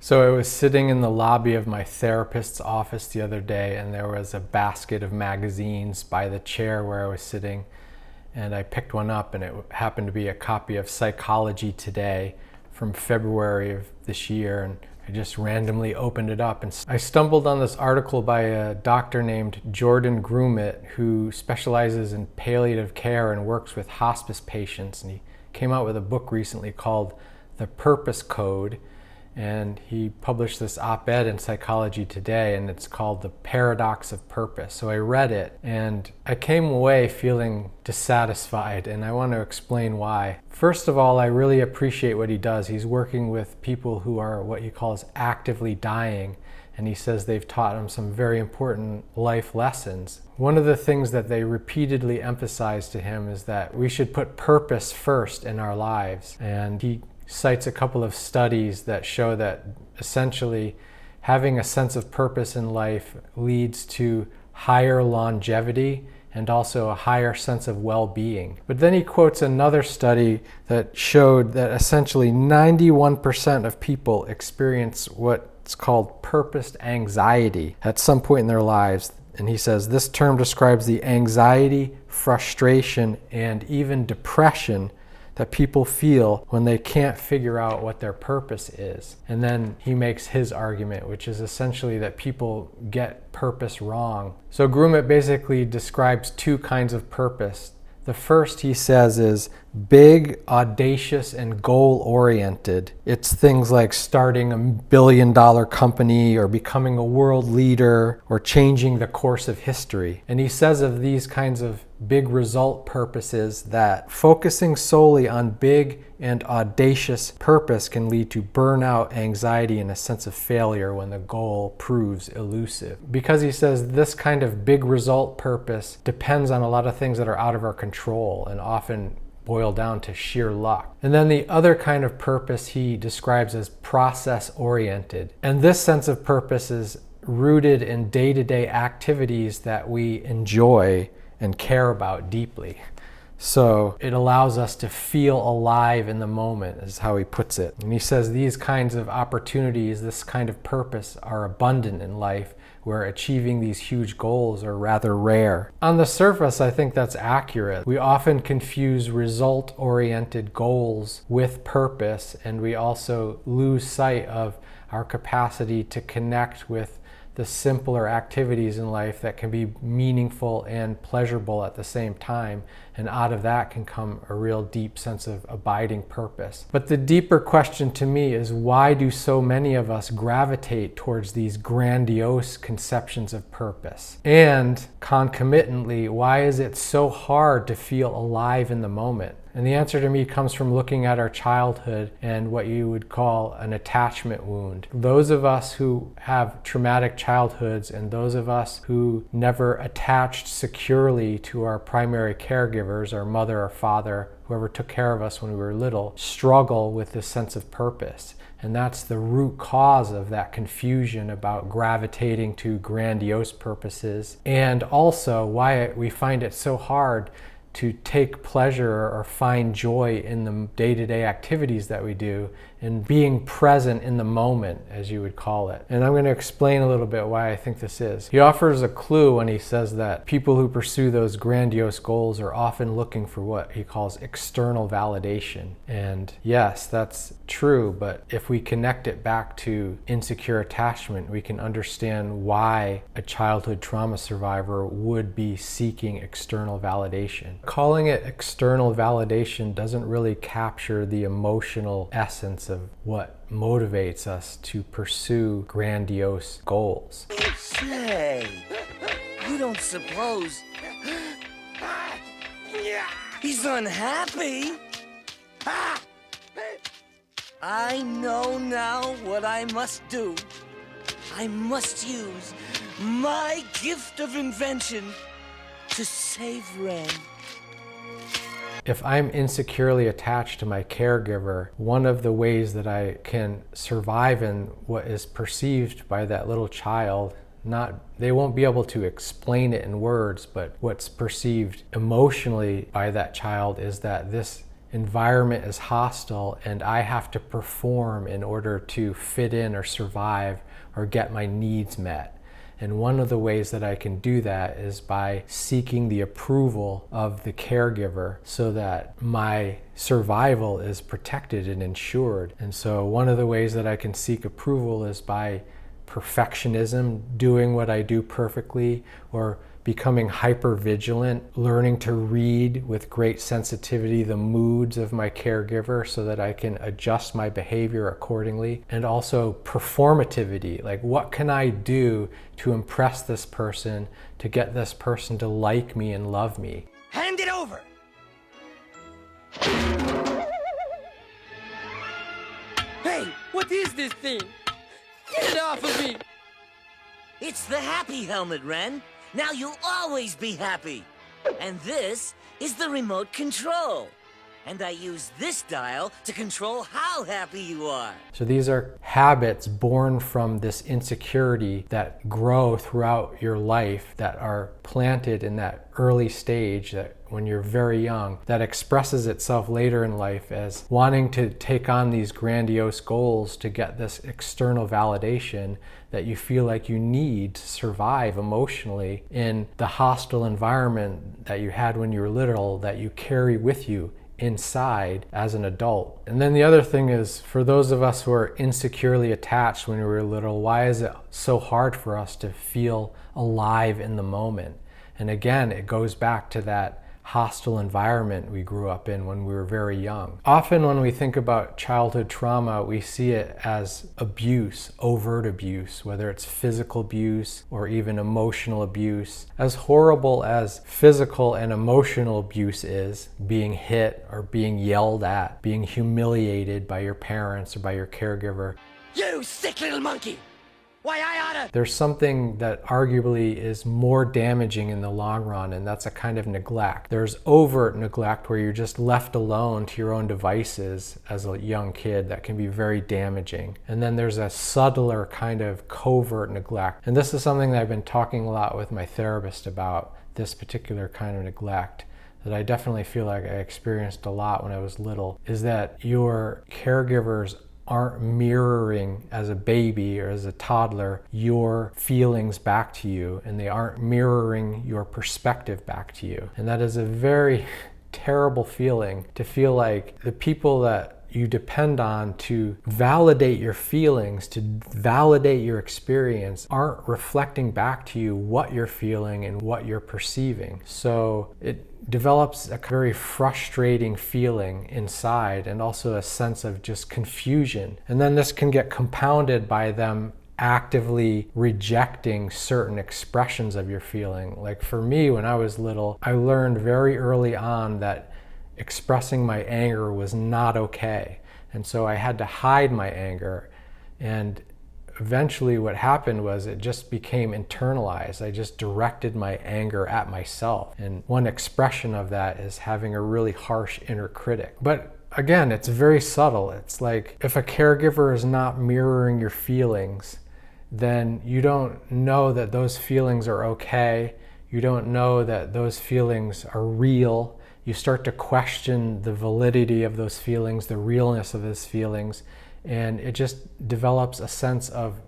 So I was sitting in the lobby of my therapist's office the other day, and there was a basket of magazines by the chair where I was sitting, and I picked one up, and it happened to be a copy of Psychology Today from February of this year, and I just randomly opened it up, and I stumbled on this article by a doctor named John Grumet, who specializes in palliative care and works with hospice patients, and he came out with a book recently called The Purpose Code. And he published this op-ed in Psychology Today, and it's called The Paradox of Purpose. So I read it, and I came away feeling dissatisfied, and I want to explain why. First of all, I really appreciate what he does. He's working with people who are what he calls actively dying, and he says they've taught him some very important life lessons. One of the things that they repeatedly emphasize to him is that we should put purpose first in our lives, and he cites a couple of studies that show that essentially having a sense of purpose in life leads to higher longevity and also a higher sense of well-being. But then he quotes another study that showed that essentially 91% of people experience what's called purposed anxiety at some point in their lives. And he says this term describes the anxiety, frustration, and even depression that people feel when they can't figure out what their purpose is. And then he makes his argument, which is essentially that people get purpose wrong. So Grumet basically describes two kinds of purpose. The first, he says, is big, audacious, and goal-oriented. It's things like starting $1 billion company or becoming a world leader or changing the course of history. And he says of these kinds of big result purposes that focusing solely on big and audacious purpose can lead to burnout, anxiety, and a sense of failure when the goal proves elusive. Because he says this kind of big result purpose depends on a lot of things that are out of our control and often boil down to sheer luck. And then the other kind of purpose he describes as process-oriented. And this sense of purpose is rooted in day-to-day activities that we enjoy and care about deeply. So it allows us to feel alive in the moment, is how he puts it. And he says these kinds of opportunities, this kind of purpose, are abundant in life, where achieving these huge goals are rather rare. On the surface, I think that's accurate. We often confuse result-oriented goals with purpose, and we also lose sight of our capacity to connect with the simpler activities in life that can be meaningful and pleasurable at the same time. And out of that can come a real deep sense of abiding purpose. But the deeper question to me is, why do so many of us gravitate towards these grandiose conceptions of purpose? And concomitantly, why is it so hard to feel alive in the moment? And the answer to me comes from looking at our childhood and what you would call an attachment wound. Those of us who have traumatic childhoods and those of us who never attached securely to our primary caregivers, our mother or father, whoever took care of us when we were little, struggle with this sense of purpose. And that's the root cause of that confusion about gravitating to grandiose purposes, and also why we find it so hard to take pleasure or find joy in the day-to-day activities that we do and being present in the moment, as you would call it. And I'm going to explain a little bit why I think this is. He offers a clue when he says that people who pursue those grandiose goals are often looking for what he calls external validation. And yes, that's true, but if we connect it back to insecure attachment, we can understand why a childhood trauma survivor would be seeking external validation. Calling it external validation doesn't really capture the emotional essence of what motivates us to pursue grandiose goals. Say, you don't suppose he's unhappy? I know now what I must do. I must use my gift of invention to save Ren. If I'm insecurely attached to my caregiver, one of the ways that I can survive in what is perceived by that little child, they won't be able to explain it in words, but what's perceived emotionally by that child is that this environment is hostile and I have to perform in order to fit in or survive or get my needs met. And one of the ways that I can do that is by seeking the approval of the caregiver so that my survival is protected and ensured. And so one of the ways that I can seek approval is by perfectionism, doing what I do perfectly, or becoming hyper vigilant, learning to read with great sensitivity the moods of my caregiver so that I can adjust my behavior accordingly. And also performativity, like what can I do to impress this person, to get this person to like me and love me. Hand it over! Hey, what is this thing? Get it off of me! It's the happy helmet, Ren. Now you'll always be happy. And this is the remote control. And I use this dial to control how happy you are. So these are habits born from this insecurity that grow throughout your life, that are planted in that early stage, that when you're very young, that expresses itself later in life as wanting to take on these grandiose goals to get this external validation that you feel like you need to survive emotionally in the hostile environment that you had when you were little, that you carry with you inside as an adult. And then the other thing is, for those of us who are insecurely attached when we were little, why is it so hard for us to feel alive in the moment? And again, it goes back to that hostile environment we grew up in when we were very young. Often when we think about childhood trauma, we see it as abuse, overt abuse, whether it's physical abuse or even emotional abuse. As horrible as physical and emotional abuse is, being hit or being yelled at, being humiliated by your parents or by your caregiver, You sick little monkey! Why, I oughta... there's something that arguably is more damaging in the long run, and that's a kind of neglect. There's overt neglect where you're just left alone to your own devices as a young kid that can be very damaging. And then there's a subtler kind of covert neglect. And this is something that I've been talking a lot with my therapist about, this particular kind of neglect, that I definitely feel like I experienced a lot when I was little, is that your caregivers aren't mirroring as a baby or as a toddler your feelings back to you, and they aren't mirroring your perspective back to you. And that is a very terrible feeling, to feel like the people that you depend on to validate your feelings, to validate your experience, aren't reflecting back to you what you're feeling and what you're perceiving. So it develops a very frustrating feeling inside, and also a sense of just confusion. And then this can get compounded by them actively rejecting certain expressions of your feeling. Like for me, when I was little, I learned very early on that expressing my anger was not okay. And so I had to hide my anger. And eventually what happened was it just became internalized. I just directed my anger at myself. And one expression of that is having a really harsh inner critic. But again, it's very subtle. It's like if a caregiver is not mirroring your feelings, then you don't know that those feelings are okay. You don't know that those feelings are real. You start to question the validity of those feelings, the realness of those feelings, and it just develops a sense of,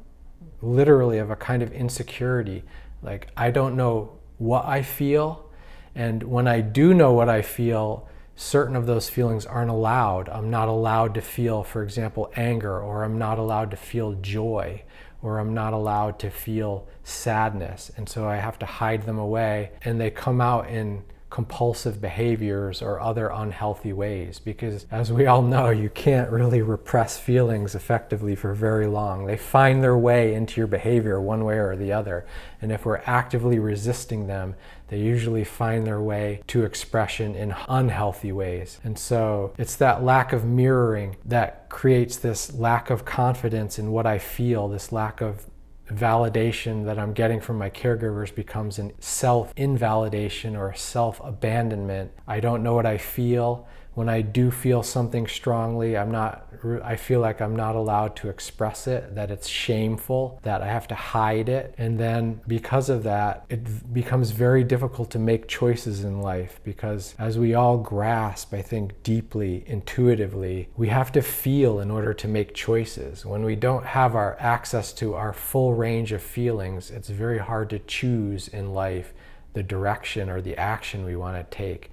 literally, of a kind of insecurity. Like, I don't know what I feel, and when I do know what I feel, certain of those feelings aren't allowed. I'm not allowed to feel, for example, anger, or I'm not allowed to feel joy, or I'm not allowed to feel sadness, and so I have to hide them away, and they come out in compulsive behaviors or other unhealthy ways, because as we all know, you can't really repress feelings effectively for very long. They find their way into your behavior one way or the other, and if we're actively resisting them, they usually find their way to expression in unhealthy ways. And so it's that lack of mirroring that creates this lack of confidence in what I feel, this lack of validation that I'm getting from my caregivers becomes a self-invalidation or a self-abandonment. I don't know what I feel. When I do feel something strongly, I feel like I'm not allowed to express it, that it's shameful, that I have to hide it. And then because of that, it becomes very difficult to make choices in life, because as we all grasp, I think deeply, intuitively, we have to feel in order to make choices. When we don't have our access to our full range of feelings, it's very hard to choose in life the direction or the action we want to take.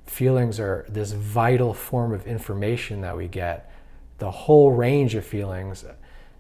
Feelings are this vital form of information that we get, the whole range of feelings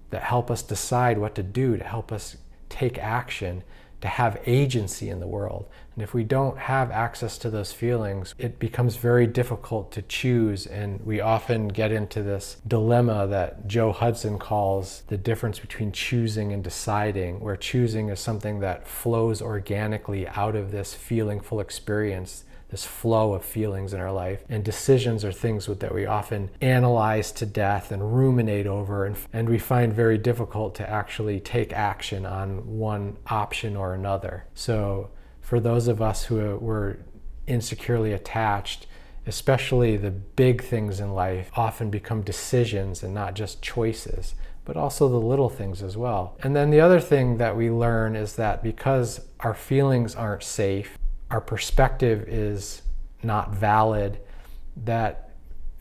that help us decide what to do, to help us take action, to have agency in the world. And if we don't have access to those feelings, it becomes very difficult to choose, and we often get into this dilemma that Joe Hudson calls the difference between choosing and deciding, where choosing is something that flows organically out of this feelingful experience, this flow of feelings in our life, and decisions are things that we often analyze to death and ruminate over, and we find very difficult to actually take action on one option or another. So for those of us who were insecurely attached, especially the big things in life often become decisions and not just choices, but also the little things as well. And then the other thing that we learn is that because our feelings aren't safe, our perspective is not valid, that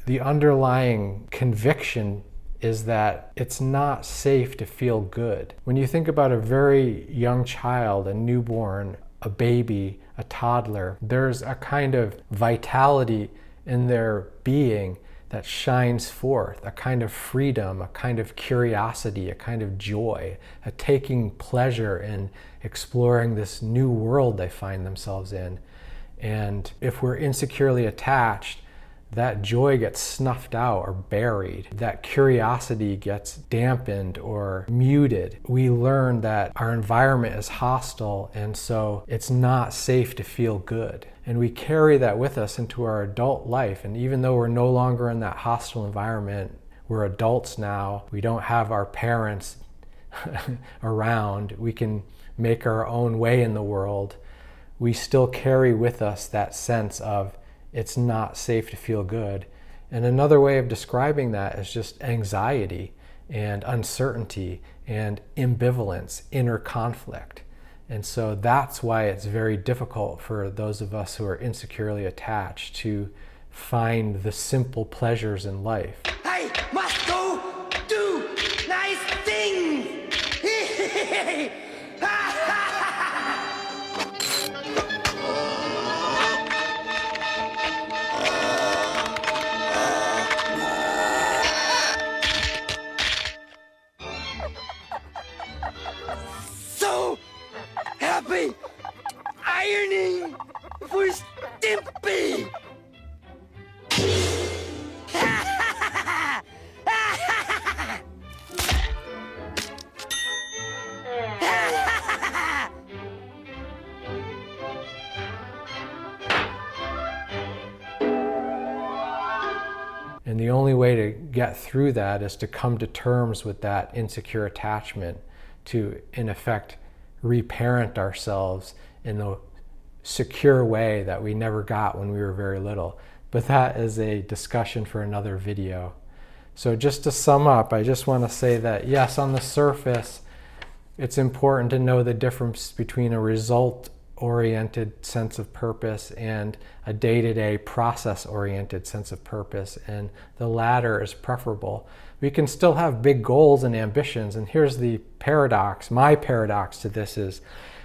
the underlying conviction is that it's not safe to feel good. When you think about a very young child, a newborn, a baby, a toddler, there's a kind of vitality in their being that shines forth, a kind of freedom, a kind of curiosity, a kind of joy, a taking pleasure in exploring this new world they find themselves in. And if we're insecurely attached, that joy gets snuffed out or buried. That curiosity gets dampened or muted. We learn that our environment is hostile, and so it's not safe to feel good. And we carry that with us into our adult life. And even though we're no longer in that hostile environment, we're adults now, we don't have our parents around, we can make our own way in the world, we still carry with us that sense of it's not safe to feel good. And another way of describing that is just anxiety and uncertainty and ambivalence, inner conflict. And so that's why it's very difficult for those of us who are insecurely attached to find the simple pleasures in life. I must go do nice things! So happy ironing for Stimpy! And the only way to get through that is to come to terms with that insecure attachment, to, in effect, reparent ourselves in a secure way that we never got when we were very little. But that is a discussion for another video. So just to sum up, I just want to say that yes, on the surface, it's important to know the difference between a result-oriented sense of purpose and a day-to-day process-oriented sense of purpose, and the latter is preferable. We can still have big goals and ambitions, and here's the paradox. My paradox to this is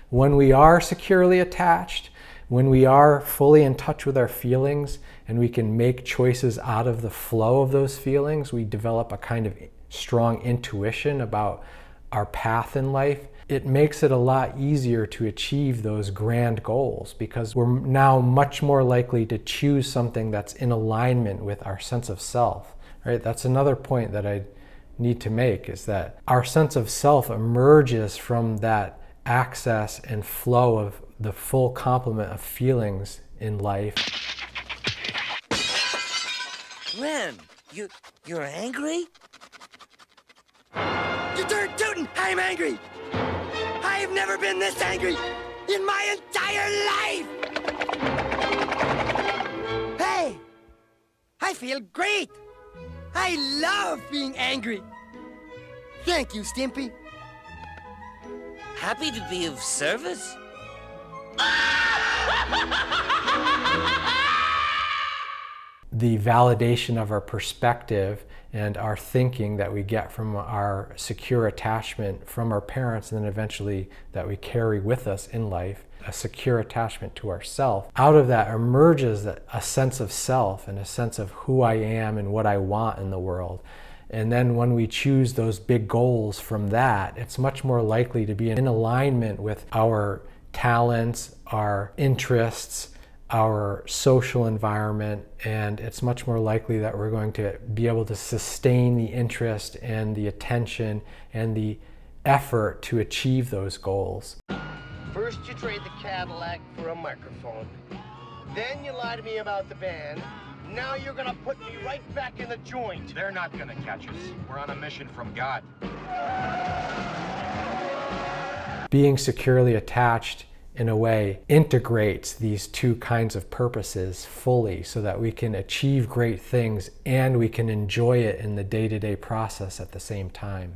when we are securely attached, when we are fully in touch with our feelings and we can make choices out of the flow of those feelings, we develop a kind of strong intuition about our path in life. It makes it a lot easier to achieve those grand goals because we're now much more likely to choose something that's in alignment with our sense of self, right? That's another point that I need to make, is that our sense of self emerges from that access and flow of the full complement of feelings in life. Ren, you're angry? You turned tootin'! I'm angry! I have never been this angry in my entire life! Hey! I I feel great. I love being angry. Thank you, Stimpy. Happy to be of service? The validation of our perspective and our thinking that we get from our secure attachment from our parents, and then eventually that we carry with us in life, a secure attachment to ourself. Out of that emerges a sense of self and a sense of who I am and what I want in the world. And then when we choose those big goals from that, it's much more likely to be in alignment with our talents, our interests, our social environment, and it's much more likely that we're going to be able to sustain the interest and the attention and the effort to achieve those goals. First you trade the Cadillac for a microphone. Then you lie to me about the band. Now you're gonna put me right back in the joint. They're not gonna catch us. We're on a mission from God. Being securely attached, in a way, integrates these two kinds of purposes fully so that we can achieve great things and we can enjoy it in the day-to-day process at the same time.